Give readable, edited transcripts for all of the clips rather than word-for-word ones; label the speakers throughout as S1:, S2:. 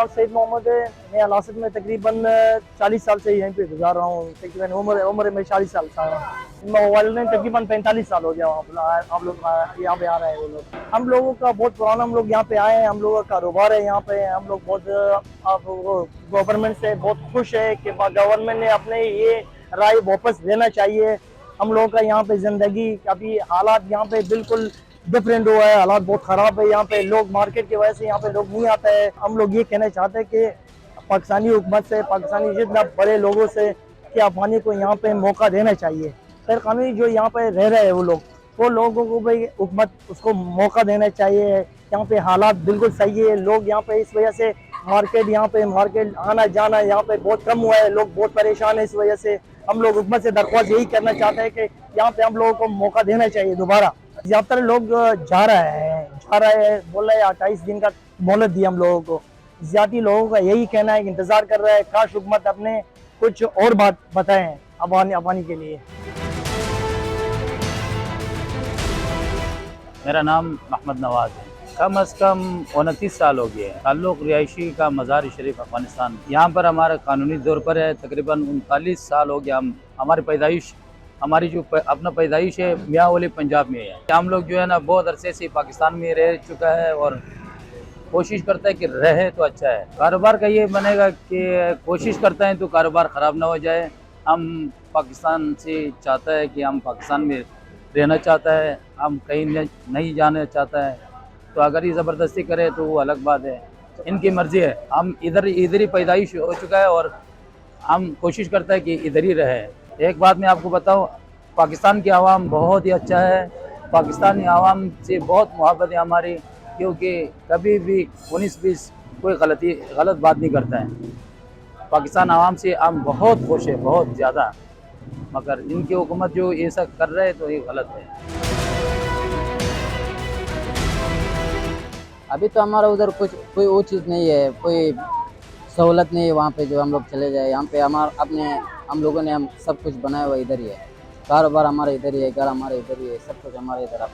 S1: नाम सईद मोहम्मद है। मैं अलासद में तकरीबन 40 साल से यहीं पे गुजार रहा हूँ। तकरीबन उम्र में 40 साल का वालदैन तकरीबन 45 साल हो गया हम लोग यहाँ पे आ रहे हैं। वो लोग हम लोगों का बहुत पुराना, हम लोग यहाँ पे आए हैं, हम लोगों का कारोबार है यहाँ पे। हम लोग बहुत गवर्नमेंट से बहुत खुश है कि गवर्नमेंट ने अपने ये राय वापस लेना चाहिए। हम लोगों का यहाँ पे ज़िंदगी अभी हालात यहाँ पे बिल्कुल डिफरेंट हुआ है, हालात बहुत ख़राब है यहाँ पे। लोग मार्केट की वजह से यहाँ पे लोग नहीं आते हैं। हम लोग ये कहना चाहते हैं कि पाकिस्तानी हुकूमत से, पाकिस्तानी जितना बड़े लोगों से कि अफगानी को यहाँ पे मौका देना चाहिए। गैर कानूनी जो यहाँ पे रह रहे हैं वो लोगों को भाई हुकूमत उसको मौका देना चाहिए। यहाँ पे हालात बिल्कुल सही है। लोग यहाँ पे इस वजह से मार्केट आना जाना यहाँ पे बहुत कम हुआ है। लोग बहुत परेशान है इस वजह से। हम लोग हुकूमत से दरख्वास्त यही करना चाहते हैं कि यहाँ पे हम लोगों को मौका देना चाहिए दोबारा। ज़्यादातर लोग जा रहे हैं बोल रहे हैं 28 दिन का मोहलत दी हम लोगों को। ज़्यादा लोगों का यही कहना है कि इंतज़ार कर रहा है, काश हुकूमत अपने कुछ और बात बताएं अफगानी के लिए।
S2: मेरा नाम मोहम्मद नवाज़ है। कम अज़ कम 29 साल हो गए हैं। ताल्लुक़ रिहायशी का मज़ार शरीफ अफ़गानिस्तान, यहाँ पर हमारा कानूनी तौर पर है। तकरीबन 39 साल हो गया। हमारी जो अपना पैदाइश है मियाँ वली पंजाब में है। हम लोग जो है ना बहुत अरसे से पाकिस्तान में रह चुका है और कोशिश करता है कि रहे तो अच्छा है। कारोबार का ये बनेगा कि कोशिश करते हैं तो कारोबार ख़राब ना हो जाए। हम पाकिस्तान से चाहता है कि हम पाकिस्तान में रहना चाहता है, हम कहीं नहीं जाना चाहता है। तो अगर ये ज़बरदस्ती करे तो वो अलग बात है, इनकी मर्ज़ी है। हम इधर ही पैदाइश हो चुका है और हम कोशिश करता है कि इधर ही रहे। एक बात मैं आपको बताऊं, पाकिस्तान की आवाम बहुत ही अच्छा है। पाकिस्तानी आवाम से बहुत मोहब्बत है हमारी, क्योंकि कभी भी 19-20 कोई गलत बात नहीं करता है। पाकिस्तान आवाम से हम बहुत खुश है, बहुत ज़्यादा। मगर इनकी हुकूमत जो ऐसा कर रहे हैं तो ये गलत है।
S3: अभी तो हमारा उधर कोई वो चीज़ नहीं है, कोई सहूलत नहीं है वहाँ पे जो हम लोग चले जाए। यहाँ पे हम लोगों ने सब कुछ बनाया हुआ इधर ही है। कारोबार हमारा इधर ही है, घर हमारे इधर ही है, सब कुछ हमारे इधर है।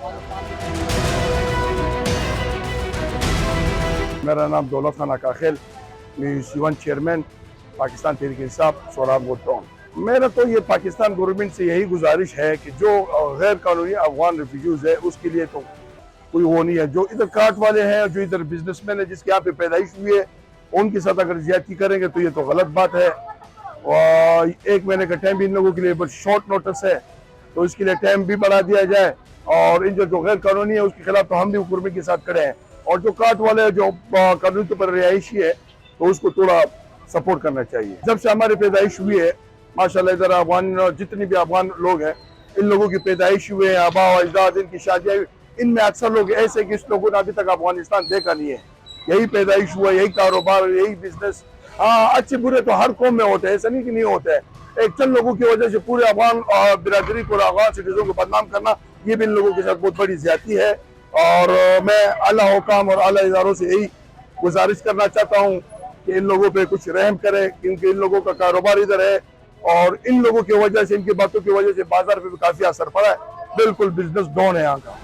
S4: मेरा नाम दौलत खान अकाखिल, मैं चेयरमैन पाकिस्तान तहरीक इंसाफ सोहराबगढ़ टाउन। मेरा तो ये पाकिस्तान गवर्नमेंट से यही गुजारिश है कि जो गैर कानूनी अफगान रिफ्यूजीज है उसके लिए तो कोई वो नहीं है। जो इधर काट वाले हैं, जो इधर बिजनेसमैन है जिसके यहाँ पे पैदाइश हुई है, उनके साथ अगर ज्यादती करेंगे तो ये तो गलत बात है। और 1 महीने का टाइम भी इन लोगों के लिए बहुत शॉर्ट नोटिस है, तो इसके लिए टाइम भी बढ़ा दिया जाए। और इन जो गैर कानूनी है उसके खिलाफ तो हम भी हुकूमत के साथ खड़े हैं। और जो काट वाले हैं, जो कानूनी तौर पर रिहायशी है, तो उसको थोड़ा सपोर्ट करना चाहिए। जब से हमारी पैदाइश हुई है माशाल्लाह, इधर अफगान जितने भी अफगान लोग हैं, इन लोगों की पैदाइश हुए हैं, आबा अजदाद इनकी शादियाँ, इनमें अक्सर लोग ऐसे कि इस लोगों ने अभी तक अफगानिस्तान देखा नहीं है। यही पैदाइश हुआ, यही कारोबार, यही बिजनेस। हाँ, अच्छे बुरे तो हर कौम में होते हैं, ऐसा नहीं कि नहीं होता है। एक चंद लोगों की वजह से पूरे अफगान बिरादरी को, अफगान सिटीजन को बदनाम करना, ये भी इन लोगों के साथ बहुत बड़ी ज्यादती है। और मैं आला हुकाम और आला इदारों से यही गुजारिश करना चाहता हूँ कि इन लोगों पे कुछ रहम करें, क्योंकि इन लोगों का कारोबार इधर है और इन लोगों की वजह से, इनकी बातों की वजह से बाजार पे भी काफी असर पड़ा है। बिल्कुल बिजनेस डाउन है यहाँ का।